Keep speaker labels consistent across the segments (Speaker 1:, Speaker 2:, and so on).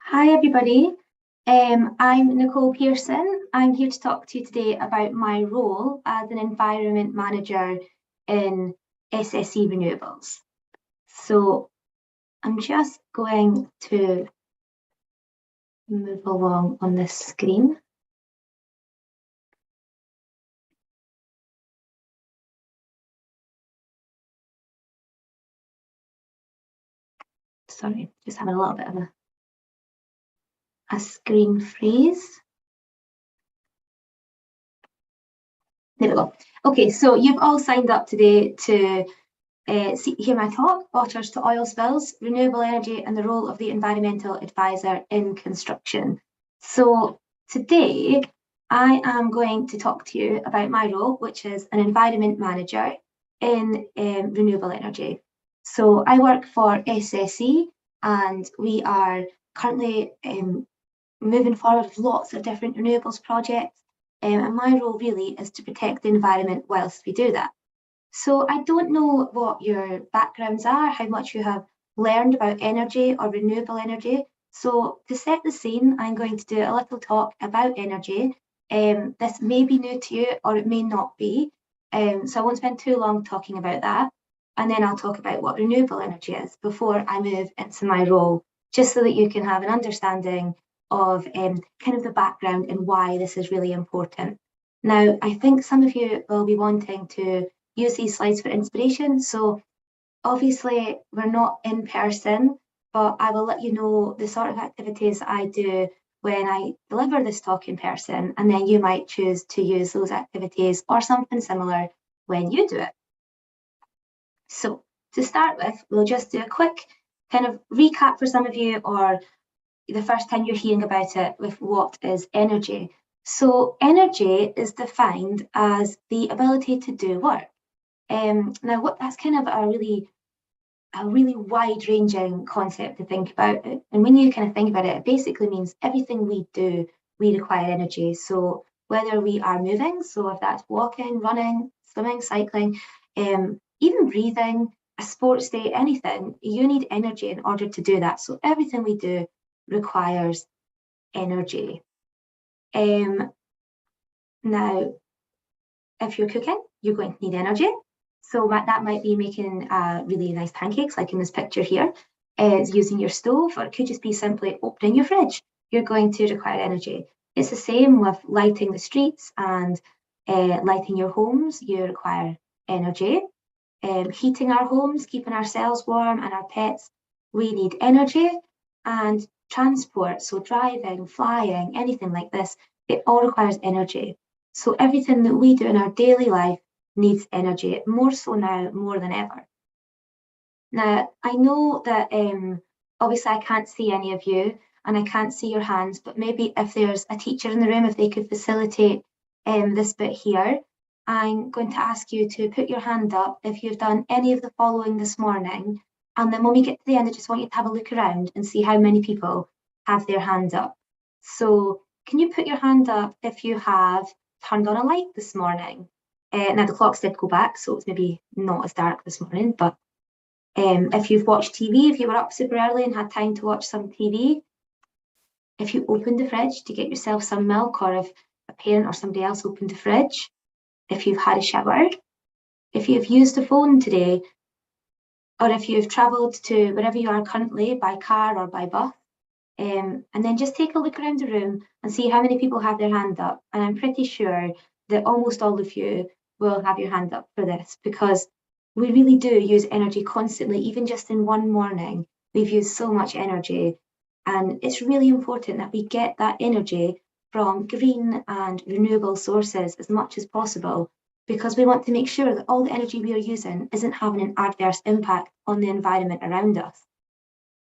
Speaker 1: Hi everybody, I'm Nicole Pearson. I'm here to talk to you today about my role as an environment manager in SSE Renewables. So I'm just going to move along on this screen. Sorry, just having a little bit of a screen freeze. There we go. Okay, so you've all signed up today to hear my talk, Otters to Oil Spills, Renewable Energy and the Role of the Environmental Advisor in Construction. So today I am going to talk to you about my role, which is an environment manager in renewable energy. So I work for SSE and we are currently moving forward with lots of different renewables projects. And my role really is to protect the environment whilst we do that. So I don't know what your backgrounds are, how much you have learned about energy or renewable energy. So to set the scene, I'm going to do a little talk about energy. This may be new to you or it may not be. So I won't spend too long talking about that. And then I'll talk about what renewable energy is before I move into my role, just so that you can have an understanding of kind of the background and why this is really important. Now, I think some of you will be wanting to use these slides for inspiration. So obviously we're not in person, but I will let you know the sort of activities I do when I deliver this talk in person, and then you might choose to use those activities or something similar when you do it. So to start with, we'll just do a quick kind of recap for some of you, or the first time you're hearing about it, with what is energy. So energy is defined as the ability to do work. Now, that's kind of a really wide-ranging concept to think about. And when you kind of think about it, it basically means everything we do, we require energy. So whether we are moving, so if that's walking, running, swimming, cycling, even breathing, a sports day, anything, you need energy in order to do that. So everything we do requires energy. Now, if you're cooking, you're going to need energy. So that might be making really nice pancakes, like in this picture here, is using your stove, or it could just be simply opening your fridge. You're going to require energy. It's the same with lighting the streets and lighting your homes. You require energy. Heating our homes, keeping ourselves warm and our pets, we need energy. And transport, so driving, flying, anything like this, it all requires energy. So everything that we do in our daily life needs energy, more so now, more than ever. Now, I know that obviously I can't see any of you and I can't see your hands, but maybe if there's a teacher in the room, if they could facilitate this bit here, I'm going to ask you to put your hand up if you've done any of the following this morning. And then when we get to the end, I just want you to have a look around and see how many people have their hands up. So can you put your hand up if you have turned on a light this morning? Now the clocks did go back, so it's maybe not as dark this morning, but if you've watched TV, if you were up super early and had time to watch some TV, if you opened the fridge to get yourself some milk, or if a parent or somebody else opened the fridge, if you've had a shower, if you've used a phone today, or if you've travelled to wherever you are currently by car or by bus, and then just take a look around the room and see how many people have their hand up. And I'm pretty sure that almost all of you will have your hand up for this, because we really do use energy constantly. Even just in one morning, we've used so much energy. And it's really important that we get that energy from green and renewable sources as much as possible, because we want to make sure that all the energy we are using isn't having an adverse impact on the environment around us.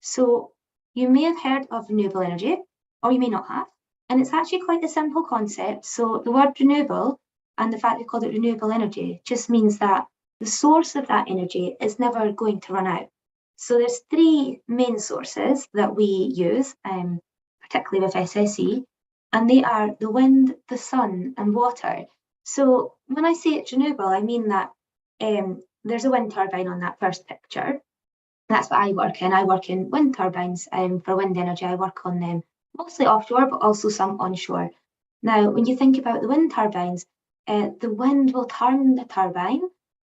Speaker 1: So you may have heard of renewable energy, or you may not have, and it's actually quite a simple concept. So the word renewable and the fact they called it renewable energy just means that the source of that energy is never going to run out. So there's three main sources that we use, particularly with SSE, and they are the wind, the sun, and water. So when I say it's renewable, I mean that there's a wind turbine on that first picture. That's what I work in. I work in wind turbines for wind energy. I work on them mostly offshore, but also some onshore. Now, when you think about the wind turbines, the wind will turn the turbine,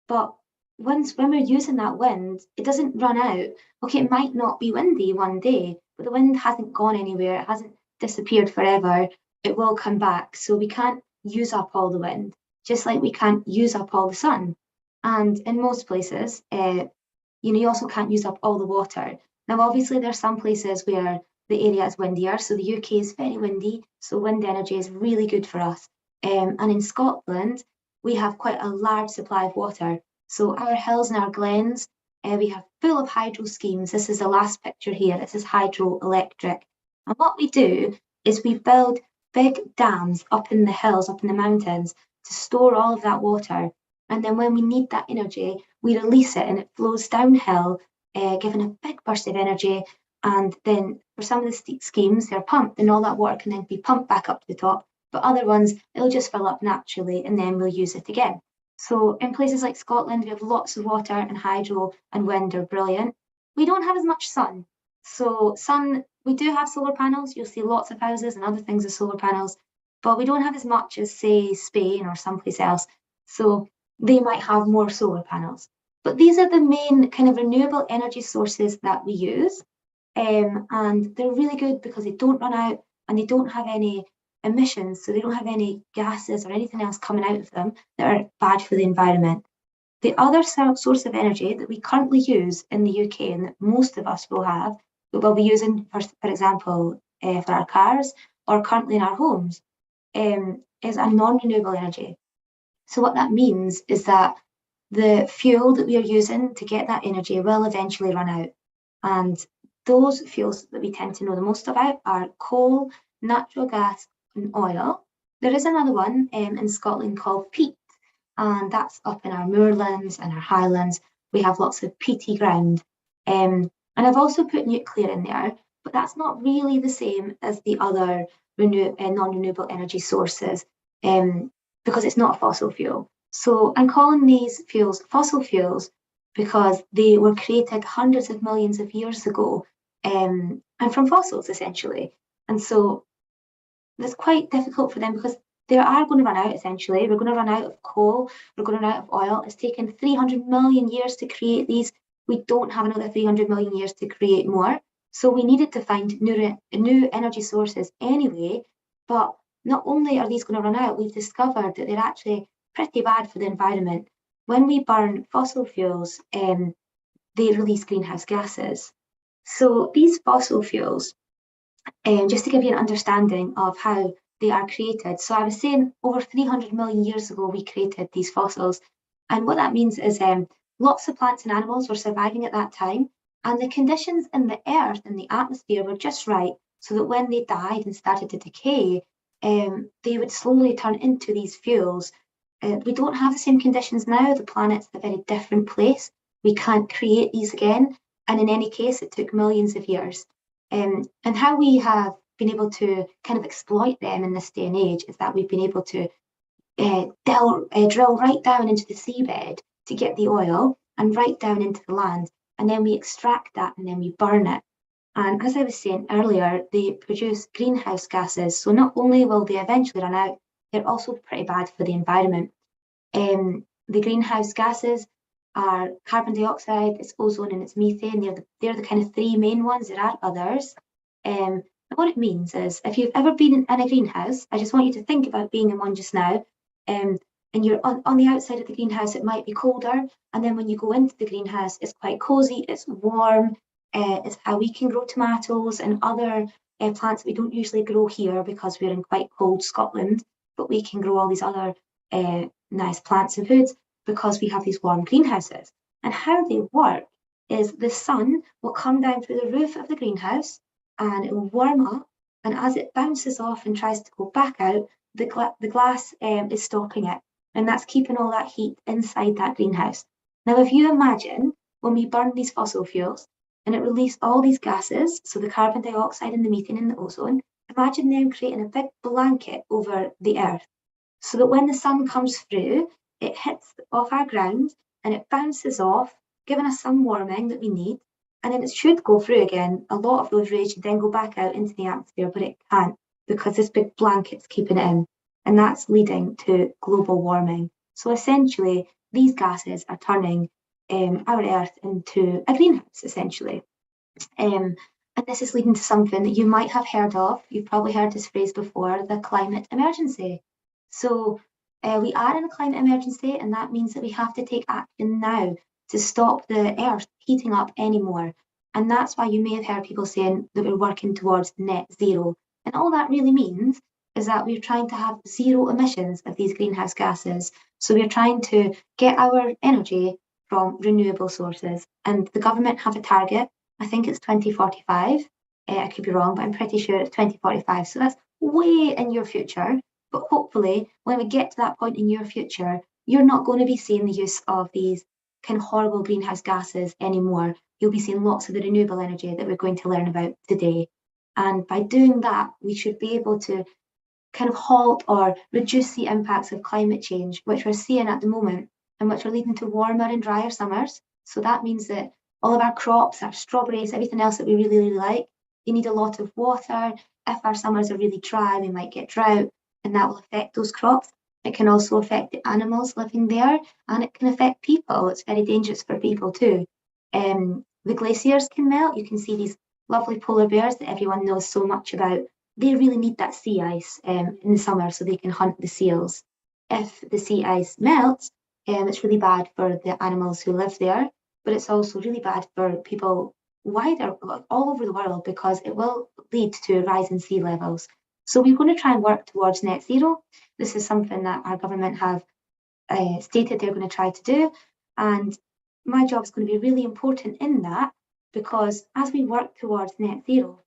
Speaker 1: but when we're using that wind, it doesn't run out. Okay, it might not be windy one day, but the wind hasn't gone anywhere. It hasn't disappeared forever. It will come back. So we can't use up all the wind, just like we can't use up all the sun. And in most places, you also can't use up all the water. Now, obviously, there are some places where the area is windier. So the UK is very windy, so wind energy is really good for us. And in Scotland, we have quite a large supply of water. So our hills and our glens, we have full of hydro schemes. This is the last picture here. This is hydroelectric. And what we do is we build big dams up in the hills, up in the mountains, to store all of that water. And then when we need that energy, we release it and it flows downhill, giving a big burst of energy. And then for some of the schemes, they're pumped and all that water can then be pumped back up to the top. But other ones, it'll just fill up naturally and then we'll use it again. So in places like Scotland, we have lots of water and hydro and wind are brilliant. We don't have as much sun. So sun, we do have solar panels. You'll see lots of houses and other things with solar panels, but we don't have as much as, say, Spain or someplace else. So they might have more solar panels. But these are the main kind of renewable energy sources that we use. And they're really good because they don't run out and they don't have any emissions. So they don't have any gases or anything else coming out of them that are bad for the environment. The other source of energy that we currently use in the UK and that most of us will have, that we'll be using, for example, for our cars or currently in our homes, is a non-renewable energy. So what that means is that the fuel that we are using to get that energy will eventually run out. And those fuels that we tend to know the most about are coal, natural gas, and oil. There is another one in Scotland called peat, and that's up in our moorlands and our highlands. We have lots of peaty ground. And I've also put nuclear in there, but that's not really the same as the other non-renewable energy sources because it's not a fossil fuel. So I'm calling these fuels fossil fuels because they were created hundreds of millions of years ago and from fossils, essentially. And so it's quite difficult for them because they are going to run out, essentially. We're going to run out of coal. We're going to run out of oil. It's taken 300 million years to create these. We don't have another 300 million years to create more. So we needed to find new energy sources anyway. But not only are these going to run out, we've discovered that they're actually pretty bad for the environment. When we burn fossil fuels, they release greenhouse gases. So these fossil fuels, just to give you an understanding of how they are created. So I was saying over 300 million years ago, we created these fossils. And what that means is lots of plants and animals were surviving at that time. And the conditions in the earth and the atmosphere were just right so that when they died and started to decay, they would slowly turn into these fuels. We don't have the same conditions now. The planet's a very different place. We can't create these again. And in any case, it took millions of years. And how we have been able to kind of exploit them in this day and age is that we've been able to drill right down into the seabed to get the oil and right down into the land. And then we extract that and then we burn it. And as I was saying earlier, they produce greenhouse gases. So not only will they eventually run out, they're also pretty bad for the environment. The greenhouse gases are carbon dioxide, it's ozone and it's methane. They're the kind of three main ones. There are others. And what it means is if you've ever been in a greenhouse, I just want you to think about being in one just now. And you're on the outside of the greenhouse, it might be colder. And then when you go into the greenhouse, it's quite cozy, it's warm. It's how we can grow tomatoes and other plants that we don't usually grow here because we're in quite cold Scotland, but we can grow all these other nice plants and foods because we have these warm greenhouses. And how they work is the sun will come down through the roof of the greenhouse and it will warm up. And as it bounces off and tries to go back out, the glass is stopping it. And that's keeping all that heat inside that greenhouse. Now, if you imagine when we burn these fossil fuels and it released all these gases, so the carbon dioxide and the methane and the ozone, imagine them creating a big blanket over the earth so that when the sun comes through, it hits off our ground and it bounces off, giving us some warming that we need. and then it should go through again. A lot of those rays should then go back out into the atmosphere, but it can't because this big blanket's keeping it in, and that's leading to global warming. So essentially, these gases are turning our Earth into a greenhouse, essentially. And this is leading to something that you might have heard of. You've probably heard this phrase before, the climate emergency. So we are in a climate emergency, and that means that we have to take action now to stop the Earth heating up anymore. And that's why you may have heard people saying that we're working towards net zero. And all that really means is that we're trying to have zero emissions of these greenhouse gases. So we're trying to get our energy from renewable sources. And the government have a target. I think it's 2045. I could be wrong, but I'm pretty sure it's 2045. So that's way in your future. But hopefully, when we get to that point in your future, you're not going to be seeing the use of these kind of horrible greenhouse gases anymore. You'll be seeing lots of the renewable energy that we're going to learn about today. And by doing that, we should be able to kind of halt or reduce the impacts of climate change, which we're seeing at the moment, and which are leading to warmer and drier summers. So that means that all of our crops, our strawberries, everything else that we really, really like, they need a lot of water. If our summers are really dry, we might get drought, and that will affect those crops. It can also affect the animals living there, and it can affect people. It's very dangerous for people too. The glaciers can melt. You can see these lovely polar bears that everyone knows so much about. They really need that sea ice in the summer so they can hunt the seals. If the sea ice melts, it's really bad for the animals who live there, but it's also really bad for people wider, all over the world, because it will lead to a rise in sea levels. So we're going to try and work towards net zero. This is something that our government have stated they're going to try to do. And my job is going to be really important in that, because as we work towards net zero,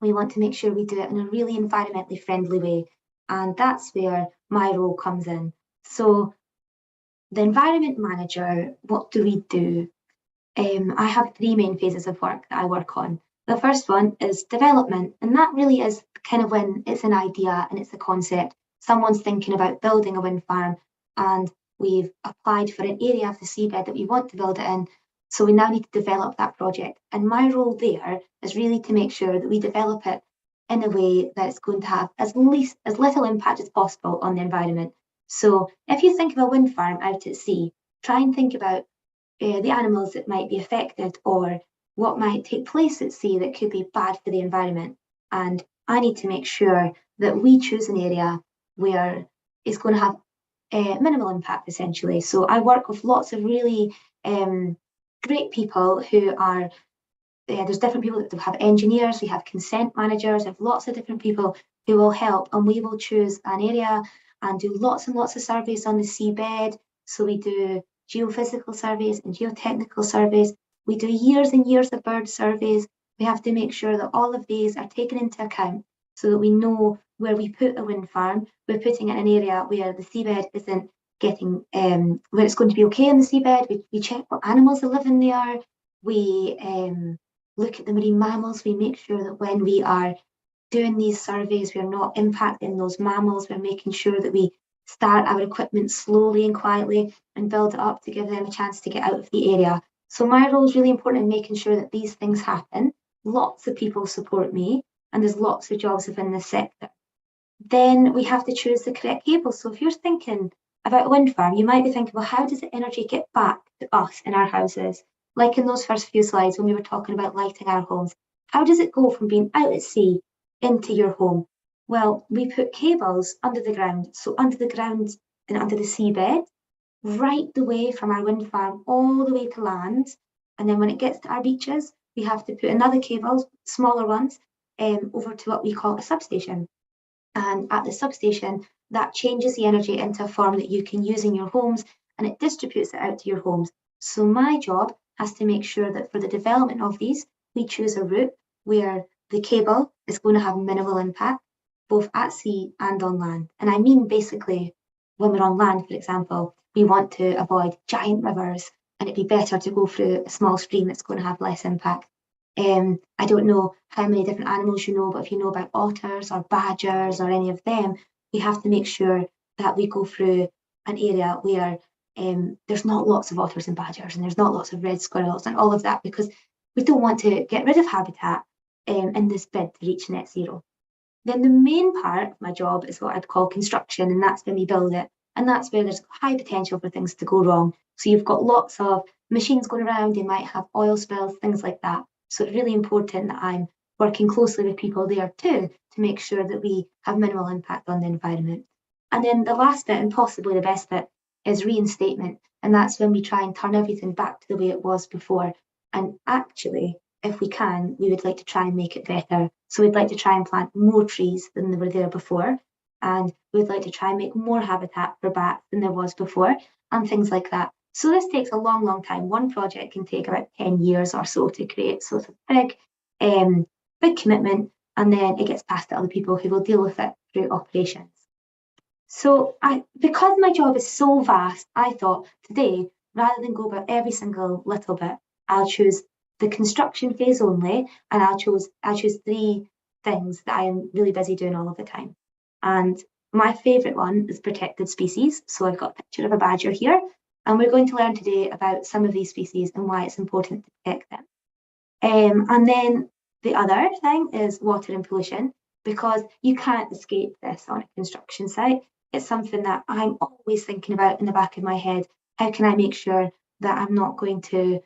Speaker 1: we want to make sure we do it in a really environmentally friendly way. And that's where my role comes in. So the environment manager, what do we do? I have three main phases of work that I work on. The first one is development, and that really is kind of when it's an idea and it's a concept. Someone's thinking about building a wind farm, and we've applied for an area of the seabed that we want to build it in. So we now need to develop that project. And my role there is really to make sure that we develop it in a way that it's going to have as little impact as possible on the environment. So if you think of a wind farm out at sea, try and think about the animals that might be affected or what might take place at sea that could be bad for the environment. And I need to make sure that we choose an area where it's going to have minimal impact, essentially. So I work with lots of really great people who are, there's different people that have engineers, we have consent managers, we have lots of different people who will help, and we will choose an area and do lots and lots of surveys on the seabed. So we do geophysical surveys and geotechnical surveys. We do years and years of bird surveys. We have to make sure that all of these are taken into account so that we know where we put a wind farm. We're putting it in an area where the seabed isn't getting, where it's going to be okay in the seabed. We check what animals are living there. We look at the marine mammals. We make sure that when we are doing these surveys, we're not impacting those mammals. We're making sure that we start our equipment slowly and quietly and build it up to give them a chance to get out of the area. So my role is really important in making sure that these things happen. Lots of people support me, and there's lots of jobs within this sector. Then we have to choose the correct cable. So if you're thinking about a wind farm, you might be thinking, well, how does the energy get back to us in our houses? Like in those first few slides when we were talking about lighting our homes, how does it go from being out at sea into your home? Well, we put cables under the ground. So under the ground and under the seabed, right the way from our wind farm all the way to land. And then when it gets to our beaches, we have to put another cable, smaller ones, over to what we call a substation. And at the substation, that changes the energy into a form that you can use in your homes, and it distributes it out to your homes. So my job has to make sure that for the development of these, we choose a route where the cable is going to have minimal impact, both at sea and on land. And I mean, basically, when we're on land, for example, we want to avoid giant rivers, and it'd be better to go through a small stream that's going to have less impact. I don't know how many different animals you know, but if you know about otters or badgers or any of them, we have to make sure that we go through an area where there's not lots of otters and badgers, and there's not lots of red squirrels and all of that, because we don't want to get rid of habitat in this bid to reach net zero. Then the main part of my job is what I'd call construction, and that's when we build it. And that's where there's high potential for things to go wrong. So you've got lots of machines going around, they might have oil spills, things like that. So it's really important that I'm working closely with people there too, to make sure that we have minimal impact on the environment. And then the last bit, and possibly the best bit, is reinstatement. And that's when we try and turn everything back to the way it was before. And actually, if we can, we would like to try and make it better. So we'd like to try and plant more trees than they were there before. And we'd like to try and make more habitat for bats than there was before, and things like that. So this takes a long, long time. One project can take about 10 years or so to create. So it's a big commitment, and then it gets passed to other people who will deal with it through operations. So because my job is so vast, I thought today, rather than go about every single little bit, I'll choose the construction phase only, and I'll choose 3 things that I am really busy doing all of the time. And my favourite one is protected species. So I've got a picture of a badger here, and we're going to learn today about some of these species and why it's important to protect them. And then the other thing is water and pollution, because you can't escape this on a construction site. It's something that I'm always thinking about in the back of my head. How can I make sure that I'm not going to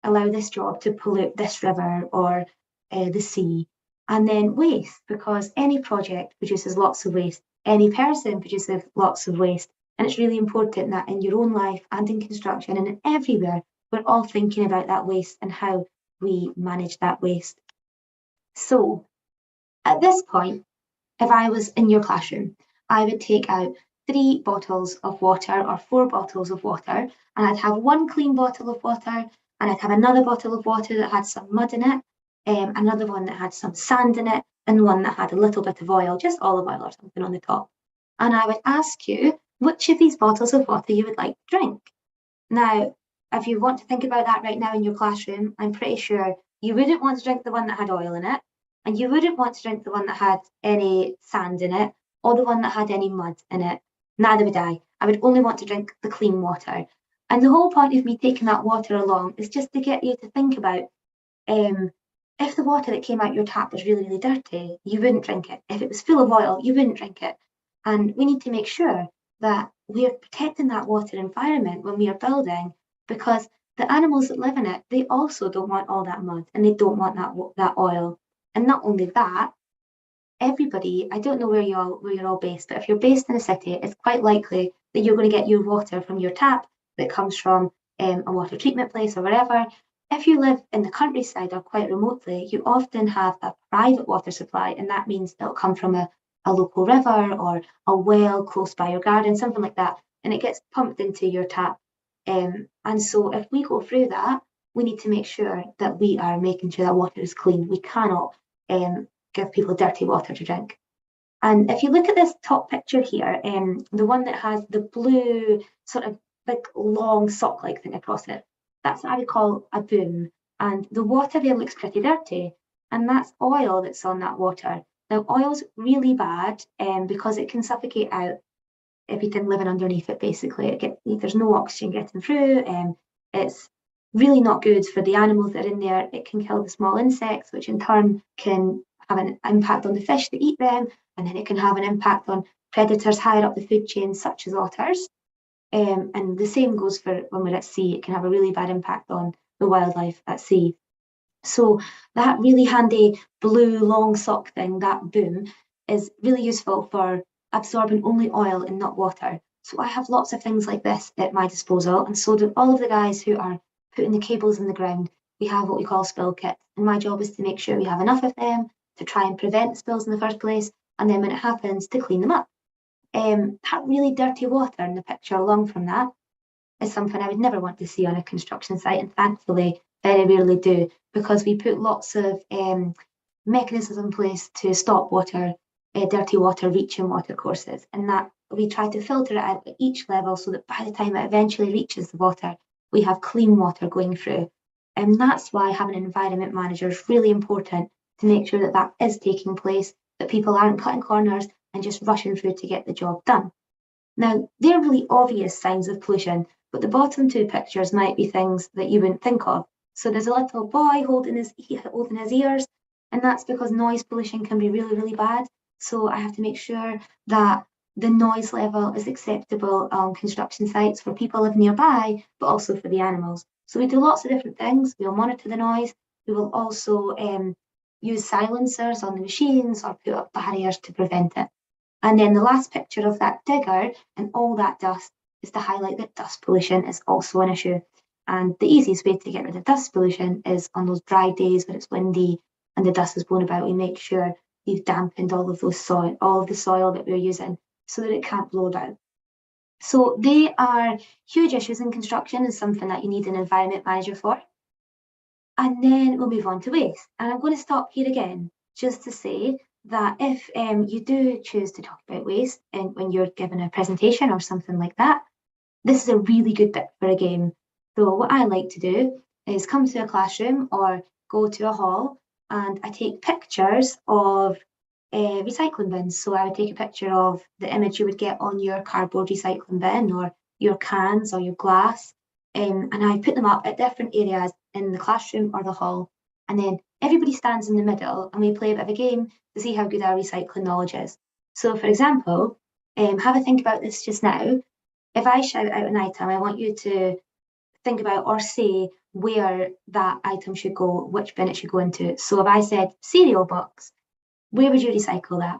Speaker 1: allow this job to pollute this river or the sea? And then waste, because any project produces lots of waste. Any person produces lots of waste. And it's really important that in your own life and in construction and everywhere, we're all thinking about that waste and how we manage that waste. So at this point, if I was in your classroom, I would take out 3 bottles of water or 4 bottles of water, and I'd have one clean bottle of water, and I'd have another bottle of water that had some mud in it, another one that had some sand in it, and one that had a little bit of oil, just olive oil or something on the top. And I would ask you which of these bottles of water you would like to drink. Now, if you want to think about that right now in your classroom, I'm pretty sure you wouldn't want to drink the one that had oil in it, and you wouldn't want to drink the one that had any sand in it, or the one that had any mud in it. Neither would I. I would only want to drink the clean water. And the whole point of me taking that water along is just to get you to think about if the water that came out your tap was really, really dirty, you wouldn't drink it. If it was full of oil, you wouldn't drink it. And we need to make sure that we are protecting that water environment when we are building, because the animals that live in it, they also don't want all that mud, and they don't want that oil. And not only that, everybody, I don't know where you're all based, but if you're based in a city, it's quite likely that you're going to get your water from your tap that comes from a water treatment place or wherever. If you live in the countryside or quite remotely, you often have a private water supply, and that means it'll come from a local river or a well close by your garden, something like that, and it gets pumped into your tap. And so if we go through that, we need to make sure that we are making sure that water is clean. We cannot give people dirty water to drink. And if you look at this top picture here, the one that has the blue sort of big long sock-like thing across it, that's what I would call a boom. And the water there looks pretty dirty, and that's oil that's on that water. Now, oil's really bad because it can suffocate out everything living underneath it, basically. There's no oxygen getting through. It's really not good for the animals that are in there. It can kill the small insects, which in turn can have an impact on the fish that eat them, and then it can have an impact on predators higher up the food chain, such as otters. And the same goes for when we're at sea. It can have a really bad impact on the wildlife at sea. So that really handy blue long sock thing, that boom, is really useful for absorbing only oil and not water. So I have lots of things like this at my disposal, and so do all of the guys who are putting the cables in the ground. We have what we call spill kits, and my job is to make sure we have enough of them to try and prevent spills in the first place, and then when it happens, to clean them up. That really dirty water in the picture along from that is something I would never want to see on a construction site, and thankfully very rarely do, because we put lots of mechanisms in place to stop dirty water reaching water courses, and that we try to filter it out at each level so that by the time it eventually reaches the water, we have clean water going through. And that's why having an environment manager is really important, to make sure that that is taking place, that people aren't cutting corners and just rushing through to get the job done. Now, they're really obvious signs of pollution, but the bottom 2 pictures might be things that you wouldn't think of. So there's a little boy holding his ears, and that's because noise pollution can be really, really bad. So I have to make sure that the noise level is acceptable on construction sites for people living nearby, but also for the animals. So we do lots of different things. We'll monitor the noise. We will also use silencers on the machines or put up barriers to prevent it. And then the last picture of that digger and all that dust is to highlight that dust pollution is also an issue. And the easiest way to get rid of dust pollution is on those dry days when it's windy and the dust is blown about. We make sure we've dampened all of the soil that we're using so that it can't blow about. So they are huge issues in construction and something that you need an environment manager for. And then we'll move on to waste. And I'm going to stop here again just to say that if you do choose to talk about waste and when you're given a presentation or something like that, this is a really good bit for a game. So what I like to do is come to a classroom or go to a hall and I take pictures of recycling bins. So I would take a picture of the image you would get on your cardboard recycling bin or your cans or your glass, and I put them up at different areas in the classroom or the hall. And then everybody stands in the middle and we play a bit of a game to see how good our recycling knowledge is. So for example, have a think about this just now. If I shout out an item, I want you to think about or say where that item should go, which bin it should go into. So if I said cereal box, where would you recycle that?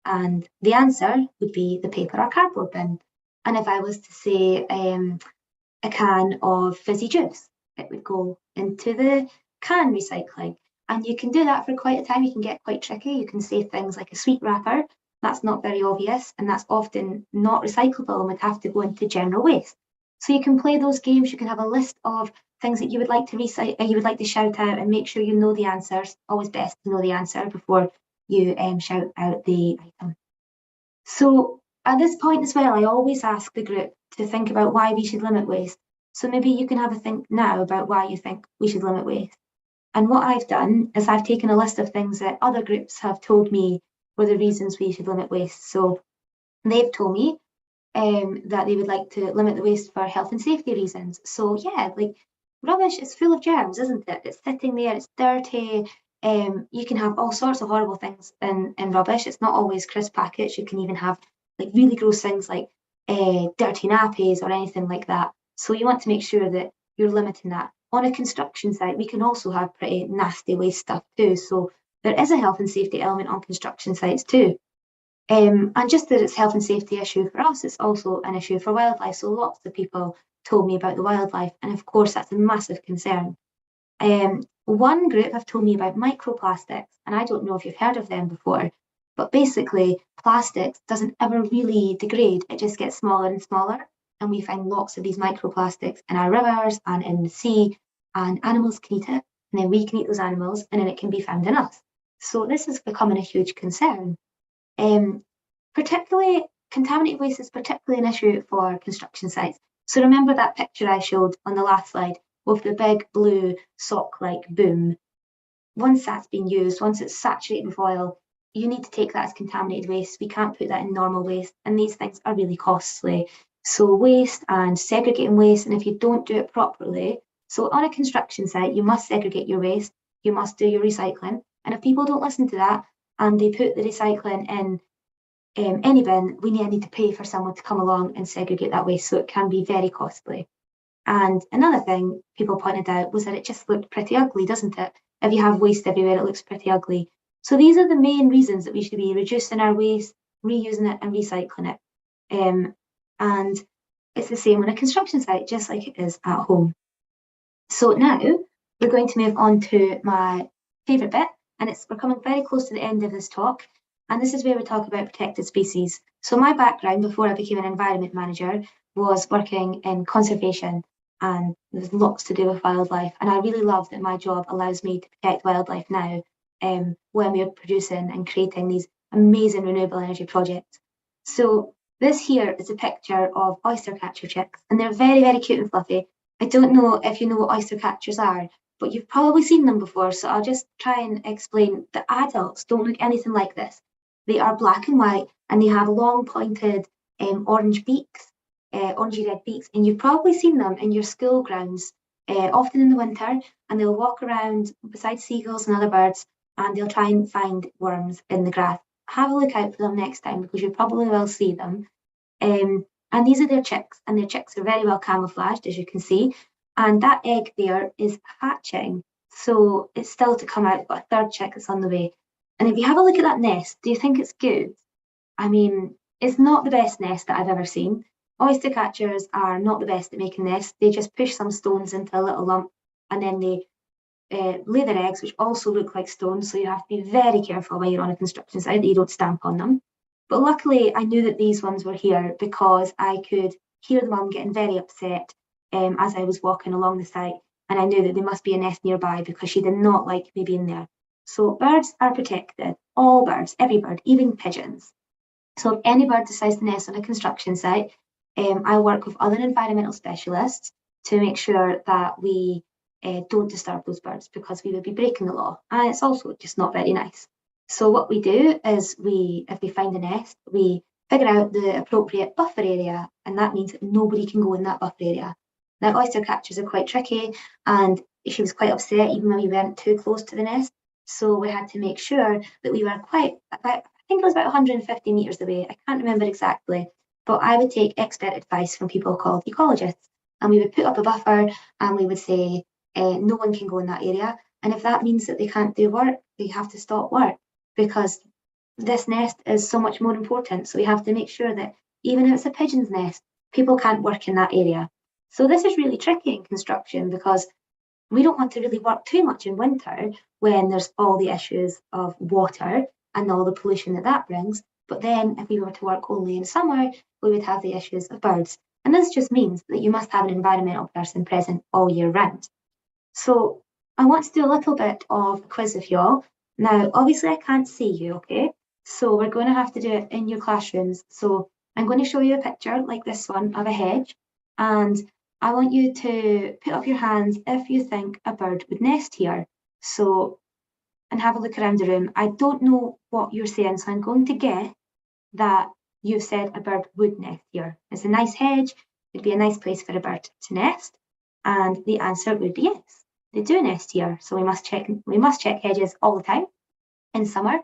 Speaker 1: And the answer would be the paper or cardboard bin. And if I was to say a can of fizzy juice, it would go into the can recycling. And you can do that for quite a time. You can get quite tricky. You can say things like a sweet wrapper. That's not very obvious, and that's often not recyclable and would have to go into general waste. So you can play those games. You can have a list of things that you would like to recycle, you would like to shout out, and make sure you know the answers. Always best to know the answer before you shout out the item. So at this point as well, I always ask the group to think about why we should limit waste. So maybe you can have a think now about why you think we should limit waste. And what I've done is I've taken a list of things that other groups have told me were the reasons we should limit waste. So they've told me that they would like to limit the waste for health and safety reasons. So yeah, like rubbish is full of germs, isn't it? It's sitting there, it's dirty. You can have all sorts of horrible things in rubbish. It's not always crisp packets. You can even have like really gross things like dirty nappies or anything like that. So you want to make sure that you're limiting that. On a construction site, we can also have pretty nasty waste stuff too. So there is a health and safety element on construction sites too. And just that it's health and safety issue for us, it's also an issue for wildlife. So lots of people told me about the wildlife, and of course that's a massive concern. One group have told me about microplastics, and I don't know if you've heard of them before, but basically plastics doesn't ever really degrade, it just gets smaller and smaller, and we find lots of these microplastics in our rivers and in the sea, and animals can eat it, and then we can eat those animals, and then it can be found in us. So this is becoming a huge concern. Particularly, contaminated waste is particularly an issue for construction sites. So remember that picture I showed on the last slide with the big blue sock-like boom. Once that's been used, once it's saturated with oil, you need to take that as contaminated waste. We can't put that in normal waste, and these things are really costly. So waste and segregating waste, and if you don't do it properly, so on a construction site, you must segregate your waste, you must do your recycling, and if people don't listen to that and they put the recycling in any bin, we need to pay for someone to come along and segregate that waste, so it can be very costly. And another thing people pointed out was that it just looked pretty ugly, doesn't it? If you have waste everywhere, it looks pretty ugly. So these are the main reasons that we should be reducing our waste, reusing it and recycling it. And it's the same on a construction site, just like it is at home. So now we're going to move on to my favourite bit, and we're coming very close to the end of this talk. And this is where we talk about protected species. So my background before I became an environment manager was working in conservation, and there's lots to do with wildlife. And I really love that my job allows me to protect wildlife now when we're producing and creating these amazing renewable energy projects. So this here is a picture of oyster catcher chicks, and they're very, very cute and fluffy. I don't know if you know what oyster catchers are, but you've probably seen them before. So I'll just try and explain. The adults don't look anything like this. They are black and white, and they have long pointed orange beaks, orangey red beaks, and you've probably seen them in your school grounds often in the winter, and they'll walk around beside seagulls and other birds, and they'll try and find worms in the grass. Have a look out for them next time, because you probably will see them. And these are their chicks, and their chicks are very well camouflaged, as you can see. And that egg there is hatching, so it's still to come out, but a third chick is on the way. And if you have a look at that nest, do you think it's good? I mean, it's not the best nest that I've ever seen. Oyster catchers are not the best at making nests. They just push some stones into a little lump, and then they lay their eggs, which also look like stones. So you have to be very careful when you're on a construction site that you don't stamp on them. But luckily, I knew that these ones were here because I could hear the mum getting very upset as I was walking along the site. And I knew that there must be a nest nearby because she did not like me being there. So birds are protected, all birds, every bird, even pigeons. So if any bird decides to nest on a construction site, I work with other environmental specialists to make sure that we don't disturb those birds, because we would be breaking the law. And it's also just not very nice. So what we do is if we find a nest, we figure out the appropriate buffer area, and that means that nobody can go in that buffer area. Now, oyster catchers are quite tricky, and she was quite upset even when we weren't too close to the nest. So we had to make sure that we were I think it was about 150 metres away. I can't remember exactly, but I would take expert advice from people called ecologists, and we would put up a buffer, and we would say, no one can go in that area. And if that means that they can't do work, they have to stop work, because this nest is so much more important. So we have to make sure that even if it's a pigeon's nest, people can't work in that area. So this is really tricky in construction, because we don't want to really work too much in winter when there's all the issues of water and all the pollution that brings. But then if we were to work only in summer, we would have the issues of birds. And this just means that you must have an environmental person present all year round. So I want to do a little bit of a quiz with y'all. Now, obviously I can't see you, okay? So we're going to have to do it in your classrooms. So I'm going to show you a picture like this one of a hedge, and I want you to put up your hands if you think a bird would nest here. So, and have a look around the room. I don't know what you're saying, so I'm going to guess that you've said a bird would nest here. It's a nice hedge. It'd be a nice place for a bird to nest. And the answer would be yes, they do nest here. So we must check hedges all the time in summer.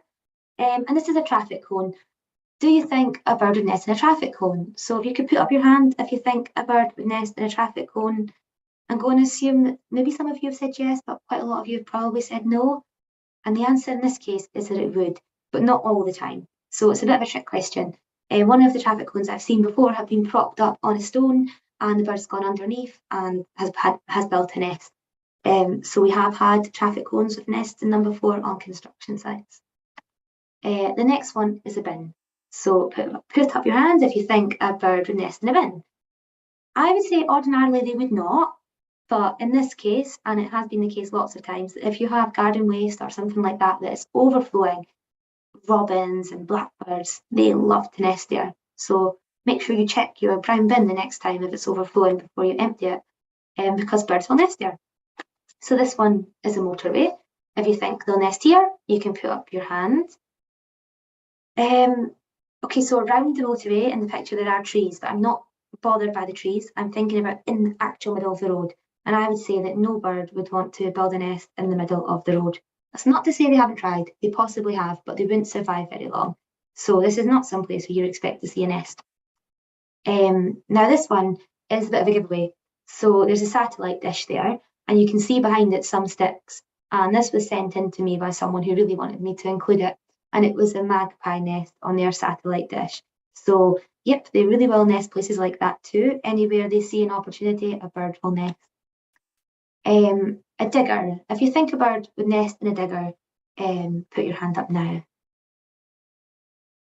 Speaker 1: And this is a traffic cone. Do you think a bird would nest in a traffic cone? So if you could put up your hand if you think a bird would nest in a traffic cone. I'm going to assume that maybe some of you have said yes, but quite a lot of you have probably said no. And the answer in this case is that it would, but not all the time. So it's a bit of a trick question. One of the traffic cones I've seen before have been propped up on a stone, and the bird's gone underneath and has built a nest. So we have had traffic cones with nests in them before on construction sites. The next one is a bin. So put up your hands if you think a bird would nest in a bin. I would say ordinarily they would not, but in this case, and it has been the case lots of times, if you have garden waste or something like that that is overflowing, robins and blackbirds, they love to nest there. So make sure you check your brown bin the next time if it's overflowing before you empty it, because birds will nest there. So this one is a motorway. If you think they'll nest here, you can put up your hand. Okay, so around the motorway in the picture there are trees, but I'm not bothered by the trees. I'm thinking about in the actual middle of the road. And I would say that no bird would want to build a nest in the middle of the road. That's not to say they haven't tried. They possibly have, but they wouldn't survive very long. So this is not some place where you expect to see a nest. Now this one is a bit of a giveaway. So there's a satellite dish there, and you can see behind it some sticks. And this was sent in to me by someone who really wanted me to include it. And it was a magpie nest on their satellite dish. So yep, they really will nest places like that too. Anywhere they see an opportunity, a bird will nest. A digger. If you think a bird would nest in a digger, put your hand up now.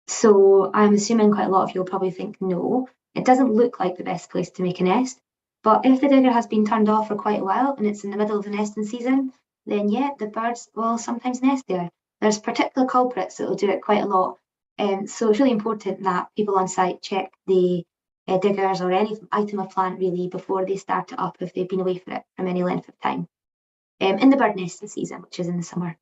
Speaker 1: So I'm assuming quite a lot of you will probably think no. It doesn't look like the best place to make a nest. But if the digger has been turned off for quite a while and it's in the middle of the nesting season, then yeah, the birds will sometimes nest there. There's particular culprits that will do it quite a lot. So it's really important that people on site check the diggers or any item of plant really before they start it up if they've been away for it from any length of time. In the bird nesting season, which is in the summer.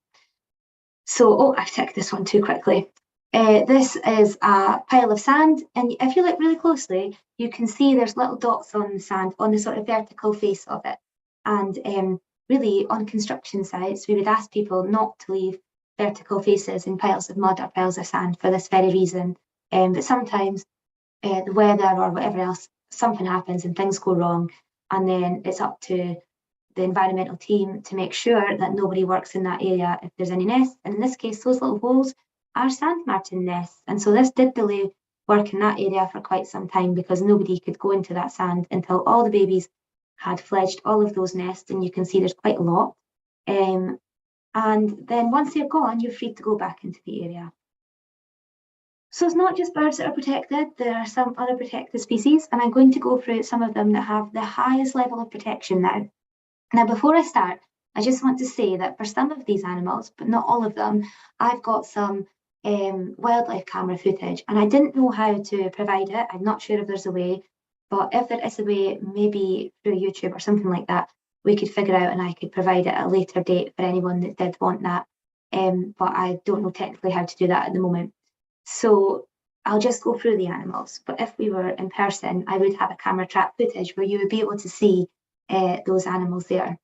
Speaker 1: So, I've ticked this one too quickly. This is a pile of sand, and if you look really closely, you can see there's little dots on the sand on the sort of vertical face of it. And really on construction sites, we would ask people not to leave vertical faces in piles of mud or piles of sand for this very reason. But sometimes the weather or whatever else, something happens and things go wrong, and then it's up to the environmental team to make sure that nobody works in that area if there's any nests. And in this case, those little holes are sand martin nests. And so this did delay work in that area for quite some time because nobody could go into that sand until all the babies had fledged all of those nests. And you can see there's quite a lot. And then once they're gone, you're free to go back into the area. So it's not just birds that are protected, there are some other protected species, and I'm going to go through some of them that have the highest level of protection now. Now, before I start, I just want to say that for some of these animals, but not all of them, I've got some wildlife camera footage, and I didn't know how to provide it. I'm not sure if there's a way, but if there is a way, maybe through YouTube or something like that, we could figure out and I could provide it at a later date for anyone that did want that. But I don't know technically how to do that at the moment. So I'll just go through the animals. But if we were in person, I would have a camera trap footage where you would be able to see those animals there.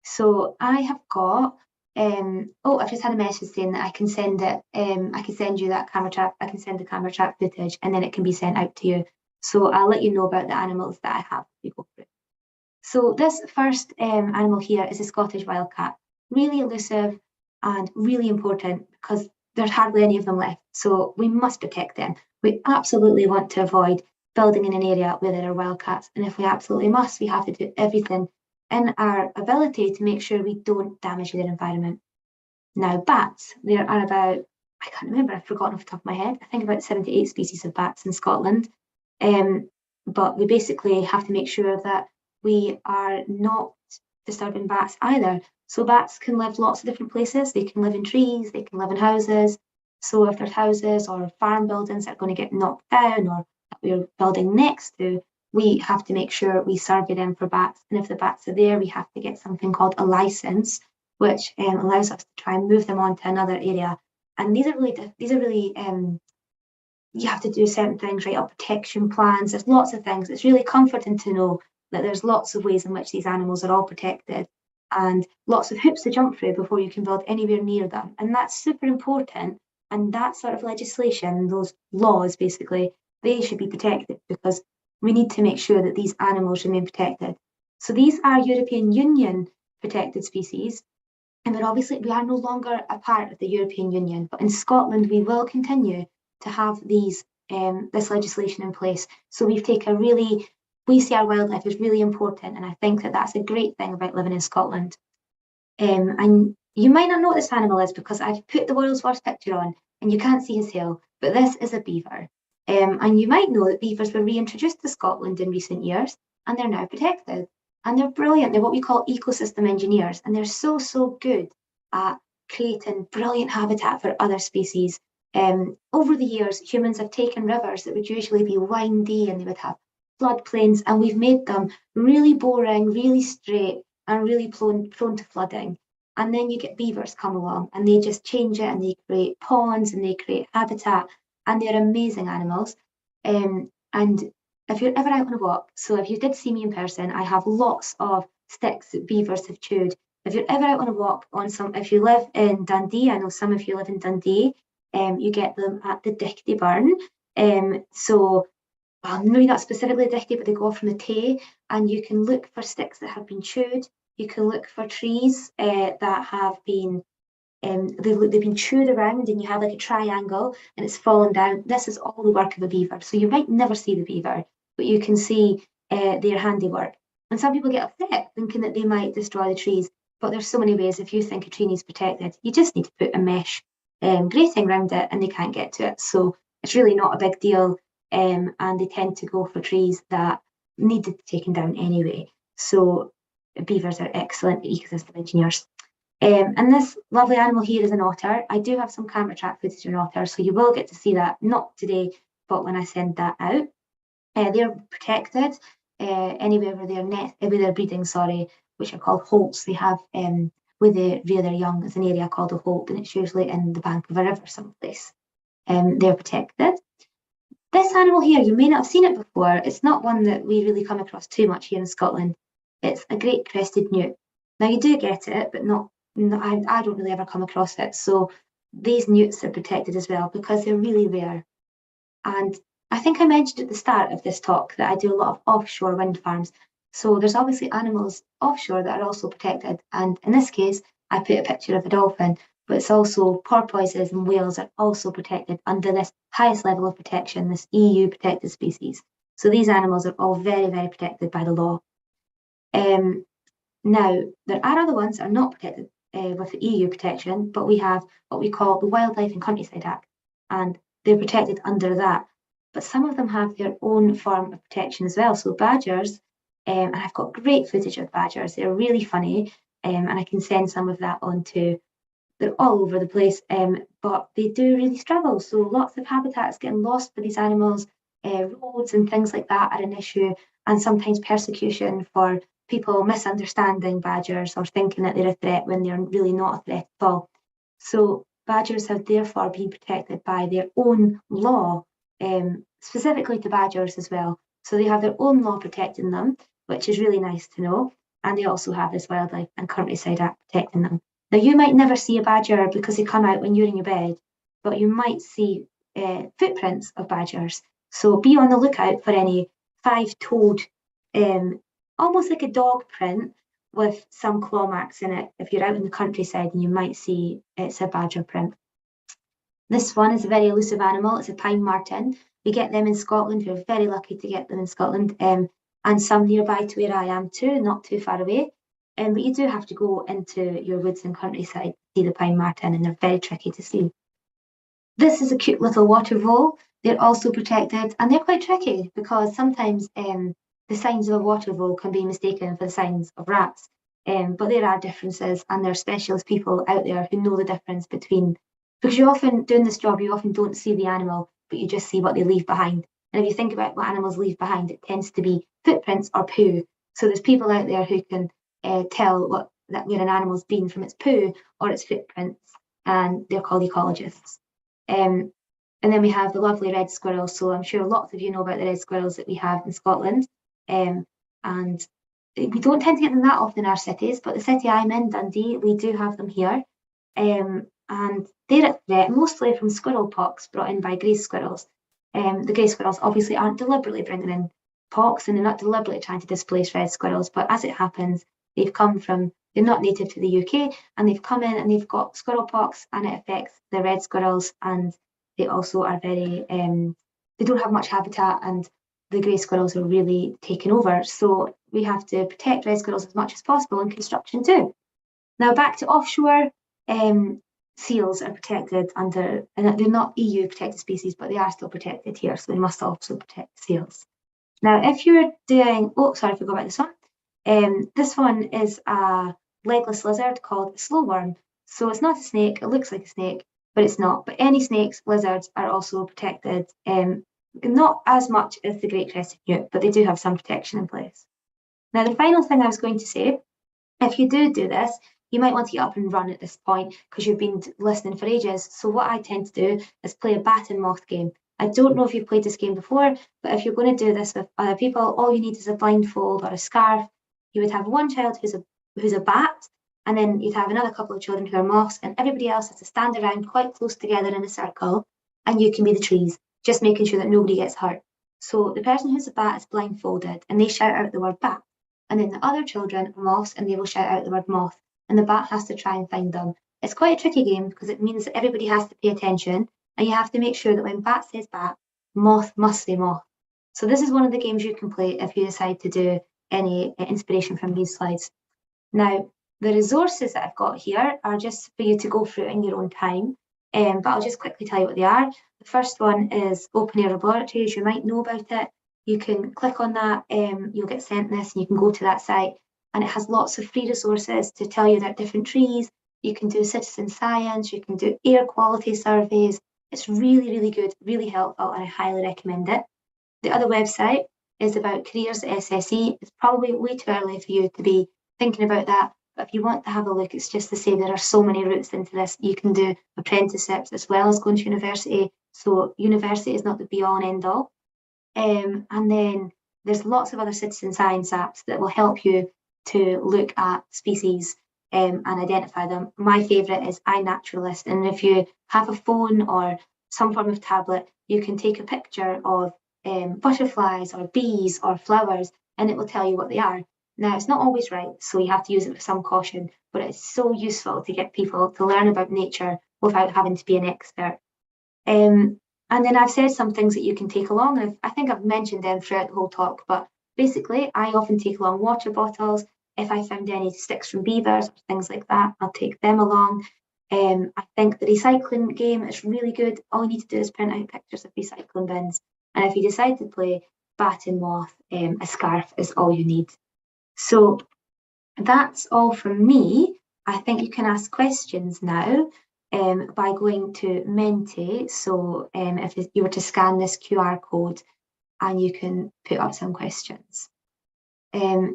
Speaker 1: So I have got, I've just had a message saying that I can send it, I can send you that camera trap, I can send the camera trap footage and then it can be sent out to you. So I'll let you know about the animals that I have to go through. So this first animal here is a Scottish wildcat, really elusive and really important because there's hardly any of them left. So we must protect them. We absolutely want to avoid building in an area where there are wildcats. And if we absolutely must, we have to do everything in our ability to make sure we don't damage their environment. Now, bats, there are about, I can't remember, I've forgotten off the top of my head, I think about 78 species of bats in Scotland. But we basically have to make sure that we are not disturbing bats either. So bats can live lots of different places. They can live in trees, they can live in houses. So if there's houses or farm buildings that are going to get knocked down or that we're building next to, we have to make sure we survey them for bats. And if the bats are there, we have to get something called a license, which allows us to try and move them on to another area. And these are really, you have to do certain things, write up protection plans. There's lots of things. It's really comforting to know that there's lots of ways in which these animals are all protected and lots of hoops to jump through before you can build anywhere near them. And that's super important. And that sort of legislation, those laws, basically, they should be protected because we need to make sure that these animals remain protected. So these are European Union protected species. And we are no longer a part of the European Union, but in Scotland, we will continue to have these this legislation in place. So we see our wildlife as really important, and I think that that's a great thing about living in Scotland. And you might not know what this animal is because I've put the world's worst picture on, and you can't see his tail, but this is a beaver. And you might know that beavers were reintroduced to Scotland in recent years, and they're now protected. And they're brilliant. They're what we call ecosystem engineers, and they're so good at creating brilliant habitat for other species. Over the years, humans have taken rivers that would usually be windy and they would have floodplains, and we've made them really boring, really straight, and really prone to flooding. And then you get beavers come along and they just change it and they create ponds and they create habitat, and they're amazing animals. And if you're ever out on a walk, so if you did see me in person, I have lots of sticks that beavers have chewed. If you're ever out on a walk if you live in Dundee, I know some of you live in Dundee, you get them at the Dichty Burn. Maybe not specifically Dichty, but they go off from the Tay, and you can look for sticks that have been chewed. You can look for trees that have been they've been chewed around, and you have like a triangle and it's fallen down. This is all the work of a beaver. So you might never see the beaver, but you can see their handiwork. And some people get upset thinking that they might destroy the trees, but there's so many ways. If you think a tree needs protected, you just need to put a mesh grating around it and they can't get to it. So it's really not a big deal. And they tend to go for trees that need to be taken down anyway. So beavers are excellent ecosystem engineers. And this lovely animal here is an otter. I do have some camera trap footage of an otter, so you will get to see that, not today, but when I send that out. They're protected anywhere where they're breeding, which are called holts. They have, where they rear their young, is an area called a holt, and it's usually in the bank of a river someplace. They're protected. This animal here, you may not have seen it before. It's not one that we really come across too much here in Scotland. It's a great crested newt. Now you do get it, but I don't really ever come across it. So these newts are protected as well because they're really rare. And I think I mentioned at the start of this talk that I do a lot of offshore wind farms. So there's obviously animals offshore that are also protected. And in this case, I put a picture of a dolphin, but it's also porpoises and whales are also protected under this highest level of protection, this EU protected species. So these animals are all very, very protected by the law. Now, there are other ones that are not protected with the EU protection, but we have what we call the Wildlife and Countryside Act, and they're protected under that. But some of them have their own form of protection as well. So badgers, and I've got great footage of badgers. They're really funny, and I can send some of that on to. They're all over the place, but they do really struggle. So lots of habitats getting lost for these animals, roads and things like that are an issue, and sometimes persecution for people misunderstanding badgers or thinking that they're a threat when they're really not a threat at all. So badgers have therefore been protected by their own law, specifically to badgers as well. So they have their own law protecting them, which is really nice to know. And they also have this Wildlife and Countryside Act protecting them. Now, you might never see a badger because they come out when you're in your bed, but you might see footprints of badgers. So be on the lookout for any 5-toed, almost like a dog print with some claw marks in it. If you're out in the countryside, and you might see it's a badger print. This one is a very elusive animal. It's a pine marten. We get them in Scotland. We're very lucky to get them in Scotland, and some nearby to where I am too, not too far away. But you do have to go into your woods and countryside to see the pine marten, and they're very tricky to see. This is a cute little water vole. They're also protected, and they're quite tricky because sometimes the signs of a water vole can be mistaken for the signs of rats. But there are differences, and there are specialist people out there who know the difference between, because you often, doing this job, you often don't see the animal, but you just see what they leave behind. And if you think about what animals leave behind, it tends to be footprints or poo. So there's people out there who can tell where an animal's been from its poo or its footprints, and they're called ecologists. And then we have the lovely red squirrels. So I'm sure lots of you know about the red squirrels that we have in Scotland. And we don't tend to get them that often in our cities, but the city I'm in, Dundee, we do have them here. And they're at threat mostly from squirrel pox brought in by grey squirrels. The grey squirrels obviously aren't deliberately bringing in pox, and they're not deliberately trying to displace red squirrels, but as it happens, they're not native to the UK, and they've come in and they've got squirrel pox, and it affects the red squirrels, and they also are very, they don't have much habitat, and the grey squirrels are really taken over. So we have to protect red squirrels as much as possible in construction too. Now back to offshore, seals are protected under, and they're not EU protected species, but they are still protected here, so we must also protect seals. Now, if you're doing, oh, sorry, I forgot about this one. This one is a legless lizard called a slowworm. So it's not a snake, it looks like a snake, but it's not. But any snakes, lizards are also protected, not as much as the great crested newt, but they do have some protection in place. Now, the final thing I was going to say, if you do this, you might want to get up and run at this point because you've been listening for ages. So what I tend to do is play a bat and moth game. I don't know if you've played this game before, but if you're going to do this with other people, all you need is a blindfold or a scarf. You would have one child who's a bat, and then you'd have another couple of children who are moths, and everybody else has to stand around quite close together in a circle, and you can be the trees, just making sure that nobody gets hurt. So the person who's a bat is blindfolded, and they shout out the word bat, and then the other children are moths, and they will shout out the word moth, and the bat has to try and find them. It's quite a tricky game because it means that everybody has to pay attention, and you have to make sure that when bat says bat, moth must say moth. So this is one of the games you can play if you decide to do any inspiration from these slides. Now, the resources that I've got here are just for you to go through in your own time, but I'll just quickly tell you what they are. The first one is Open Air Laboratories. You might know about it. You can click on that, you'll get sent this, and you can go to that site, and it has lots of free resources to tell you about different trees. You can do citizen science, you can do air quality surveys. It's really, really good, really helpful, and I highly recommend it. The other website is about careers at SSE. It's probably way too early for you to be thinking about that, but if you want to have a look, it's just to say there are so many routes into this. You can do apprenticeships as well as going to university, so university is not the be-all and end-all. And then there's lots of other citizen science apps that will help you to look at species and identify them. My favourite is iNaturalist, and if you have a phone or some form of tablet, you can take a picture of butterflies or bees or flowers, and it will tell you what they are. Now, it's not always right, so you have to use it with some caution, but it's so useful to get people to learn about nature without having to be an expert. And then I've said some things that you can take along, and I think I've mentioned them throughout the whole talk, but basically I often take along water bottles. If I found any sticks from beavers or things like that, I'll take them along. I think the recycling game is really good. All you need to do is print out pictures of recycling bins. And if you decide to play bat and moth, a scarf is all you need. So that's all from me. I think you can ask questions now by going to Menti. So if you were to scan this QR code, and you can put up some questions.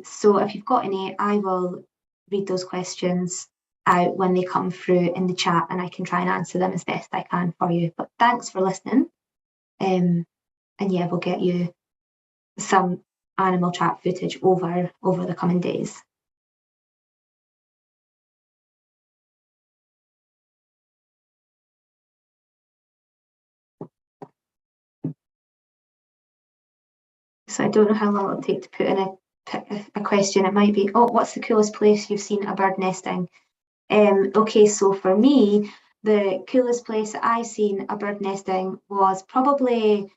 Speaker 1: So if you've got any, I will read those questions out when they come through in the chat, and I can try and answer them as best I can for you. But thanks for listening. And yeah, we'll get you some animal chat footage over the coming days. So I don't know how long it'll take to put in a question. It might be, oh, what's the coolest place you've seen a bird nesting? Okay, so for me, the coolest place that I've seen a bird nesting was probably,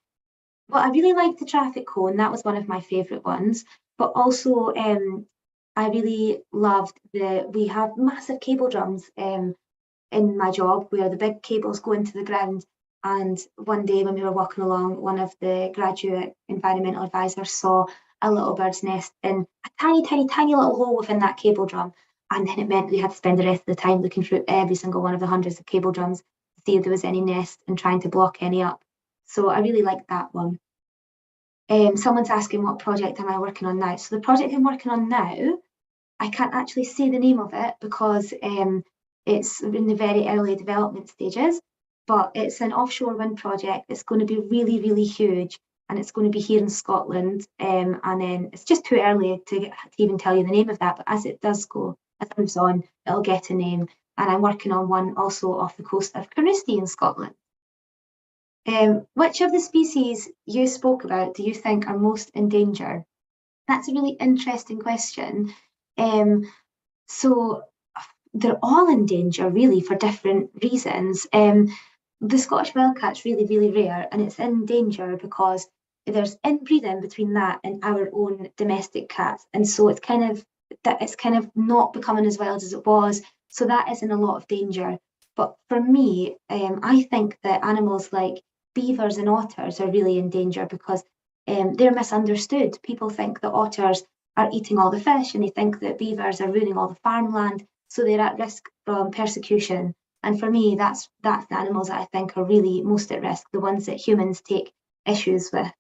Speaker 1: well, I really liked the traffic cone. That was one of my favourite ones. But also, I really loved we have massive cable drums in my job where the big cables go into the ground. And one day when we were walking along, one of the graduate environmental advisors saw a little bird's nest in a tiny, tiny, tiny little hole within that cable drum. And then it meant we had to spend the rest of the time looking through every single one of the hundreds of cable drums to see if there was any nest and trying to block any up. So I really liked that one. Someone's asking what project am I working on now? So the project I'm working on now, I can't actually say the name of it because it's in the very early development stages, but it's an offshore wind project. It's going to be really, really huge, and it's going to be here in Scotland. And then it's just too early to even tell you the name of that, but as it does go, as it moves on, it'll get a name. And I'm working on one also off the coast of Carnoustie in Scotland. Which of the species you spoke about do you think are most in danger? That's a really interesting question. So they're all in danger really for different reasons. The Scottish wildcat's really, really rare, and it's in danger because there's inbreeding between that and our own domestic cats, and so it's kind of not becoming as wild as it was. So that is in a lot of danger. But for me, I think that animals like beavers and otters are really in danger because they're misunderstood. People think that otters are eating all the fish, and they think that beavers are ruining all the farmland, so they're at risk from persecution. And for me, that's the animals that I think are really most at risk, the ones that humans take issues with.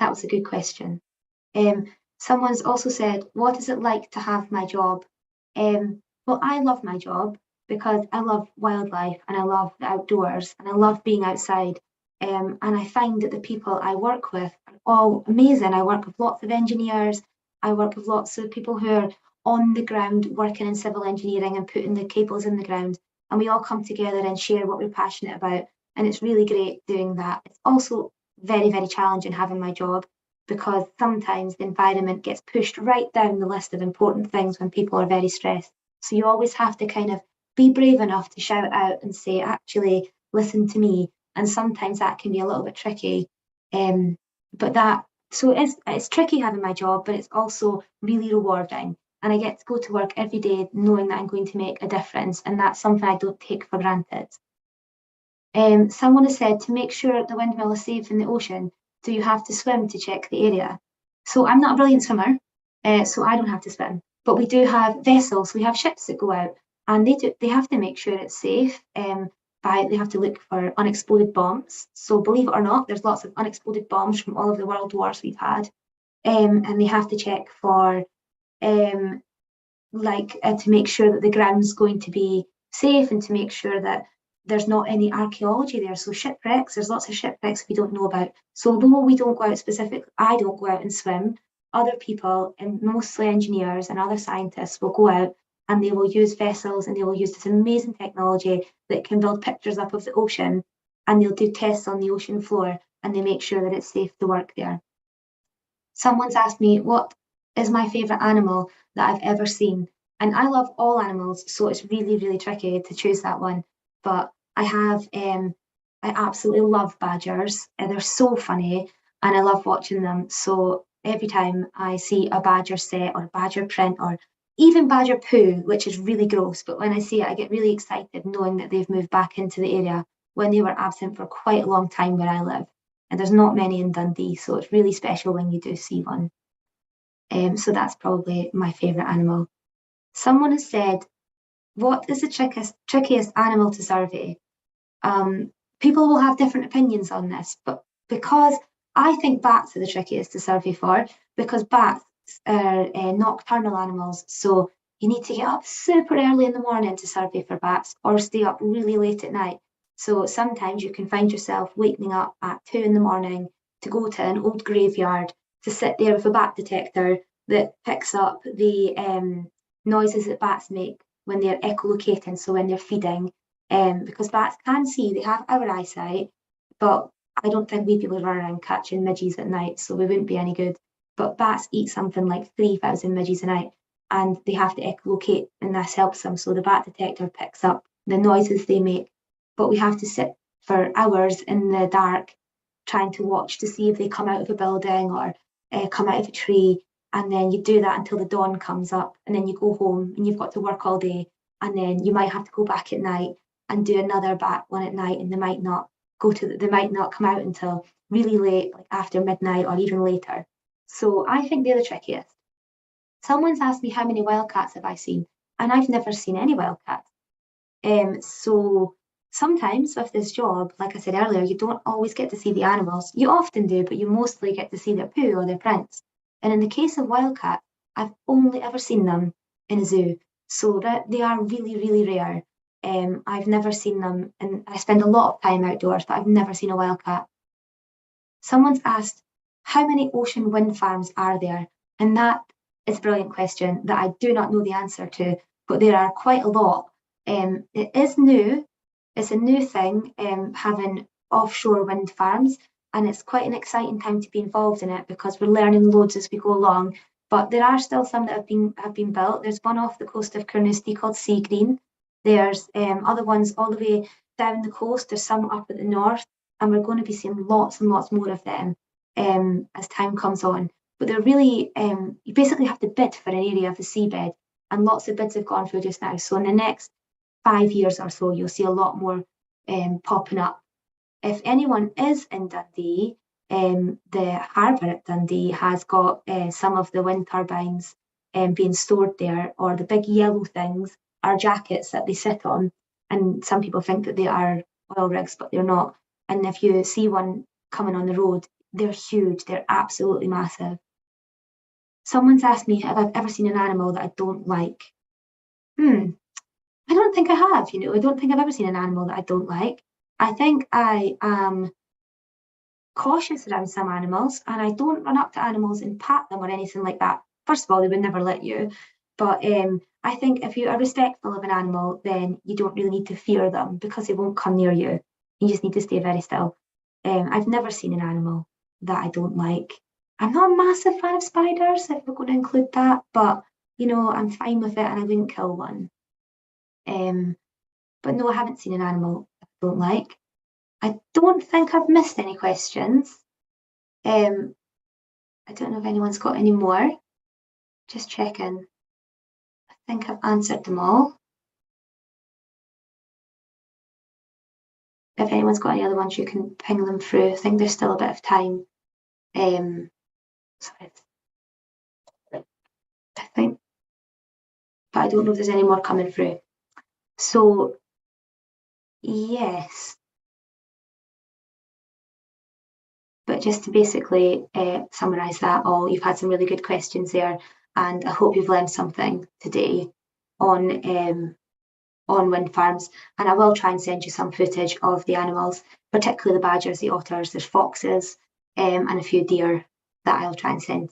Speaker 1: That was a good question. Someone's also said, what is it like to have my job? Well, I love my job because I love wildlife and I love the outdoors and I love being outside. And I find that the people I work with are all amazing. I work with lots of engineers. I work with lots of people who are on the ground working in civil engineering and putting the cables in the ground. And we all come together and share what we're passionate about. And it's really great doing that. It's also very, very challenging having my job because sometimes the environment gets pushed right down the list of important things when people are very stressed. So you always have to kind of be brave enough to shout out and say, actually, listen to me. And sometimes that can be a little bit tricky. So it's tricky having my job, but it's also really rewarding. And I get to go to work every day knowing that I'm going to make a difference. And that's something I don't take for granted. Someone has said, to make sure the windmill is safe in the ocean, do you have to swim to check the area? So I'm not a brilliant swimmer, so I don't have to swim. But we do have vessels, we have ships that go out, and they have to make sure it's safe. They have to look for unexploded bombs. So believe it or not, there's lots of unexploded bombs from all of the world wars we've had. And they have to check for to make sure that the ground's going to be safe and to make sure that there's not any archaeology there. So shipwrecks, there's lots of shipwrecks we don't know about. So although we don't go out specifically, I don't go out and swim, other people, and mostly engineers and other scientists, will go out and they will use vessels and they will use this amazing technology that can build pictures up of the ocean, and they'll do tests on the ocean floor and they make sure that it's safe to work there. Someone's asked me what is my favourite animal that I've ever seen. And I love all animals, so it's really, really tricky to choose that one. But I absolutely love badgers. And they're so funny and I love watching them. So every time I see a badger set or a badger print or even badger poo, which is really gross, but when I see it, I get really excited knowing that they've moved back into the area when they were absent for quite a long time where I live. And there's not many in Dundee, so it's really special when you do see one. So that's probably my favourite animal. Someone has said, what is the trickiest animal to survey? People will have different opinions on this, but because I think bats are the trickiest to survey for, because bats are nocturnal animals, so you need to get up super early in the morning to survey for bats or stay up really late at night. So sometimes you can find yourself waking up at 2 in the morning to go to an old graveyard to sit there with a bat detector that picks up the noises that bats make when they're echolocating, so when they're feeding, because bats can see, they have our eyesight, but I don't think we'd be able to run around catching midges at night, so we wouldn't be any good. But bats eat something like 3,000 midges a night, and they have to echolocate, and this helps them. So the bat detector picks up the noises they make, but we have to sit for hours in the dark trying to watch to see if they come out of a building or come out of a tree. And then you do that until the dawn comes up, and then you go home and you've got to work all day, and then you might have to go back at night and do another bat one at night, and they might not come out until really late, like after midnight or even later. So I think they're the trickiest. Someone's asked me how many wildcats have I seen, and I've never seen any wildcats. So sometimes with this job, like I said earlier, you don't always get to see the animals. You often do, but you mostly get to see their poo or their prints. And in the case of wildcats, I've only ever seen them in a zoo, so that they are really, really rare. I've never seen them, and I spend a lot of time outdoors, but I've never seen a wildcat. Someone's asked, how many ocean wind farms are there? And that is a brilliant question that I do not know the answer to, but there are quite a lot. It is new. It's a new thing, having offshore wind farms, and it's quite an exciting time to be involved in it because we're learning loads as we go along. But there are still some that have been built. There's one off the coast of Carnoustie called Sea Green. There's other ones all the way down the coast. There's some up at the north, and we're going to be seeing lots and lots more of them as time comes on. But they're really, you basically have to bid for an area of the seabed, and lots of bids have gone through just now. So in the next 5 years or so, you'll see a lot more popping up. If anyone is in Dundee, the harbour at Dundee has got some of the wind turbines being stored there, or the big yellow things are jackets that they sit on, and some people think that they are oil rigs, but they're not. And if you see one coming on the road, they're huge, they're absolutely massive. Someone's asked me if I've ever seen an animal that I don't like. I don't think I have, I don't think I've ever seen an animal that I don't like. I think I am cautious around some animals, and I don't run up to animals and pat them or anything like that. First of all, they would never let you. But I think if you are respectful of an animal, then you don't really need to fear them because they won't come near you. You just need to stay very still. I've never seen an animal that I don't like. I'm not a massive fan of spiders, if we're going to include that, but I'm fine with it and I wouldn't kill one. But no, I haven't seen an animal I don't like. I don't think I've missed any questions. I don't know if anyone's got any more. Just checking. I think I've answered them all. If anyone's got any other ones, you can ping them through. I think there's still a bit of time. Sorry. I think, but I don't know if there's any more coming through. So, yes. But just to basically summarise that all, you've had some really good questions there, and I hope you've learned something today on wind farms. And I will try and send you some footage of the animals, particularly the badgers, the otters, there's foxes, and a few deer that I'll try and send.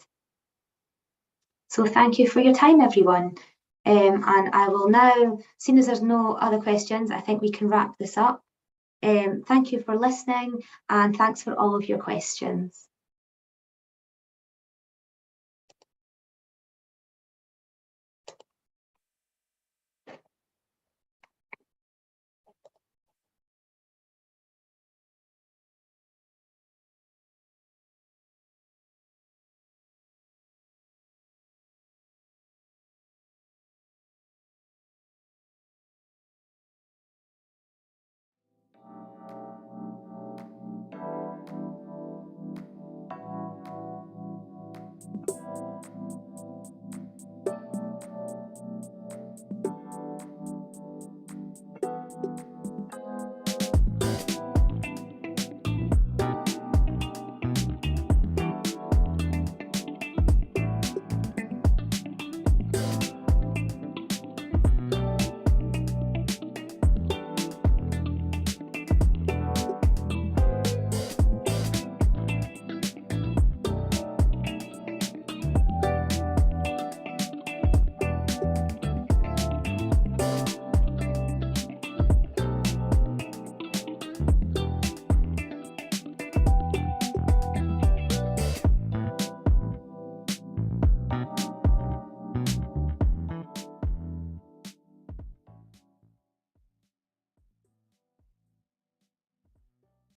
Speaker 1: So thank you for your time, everyone. And I will now, seeing as there's no other questions, I think we can wrap this up. Thank you for listening, and thanks for all of your questions.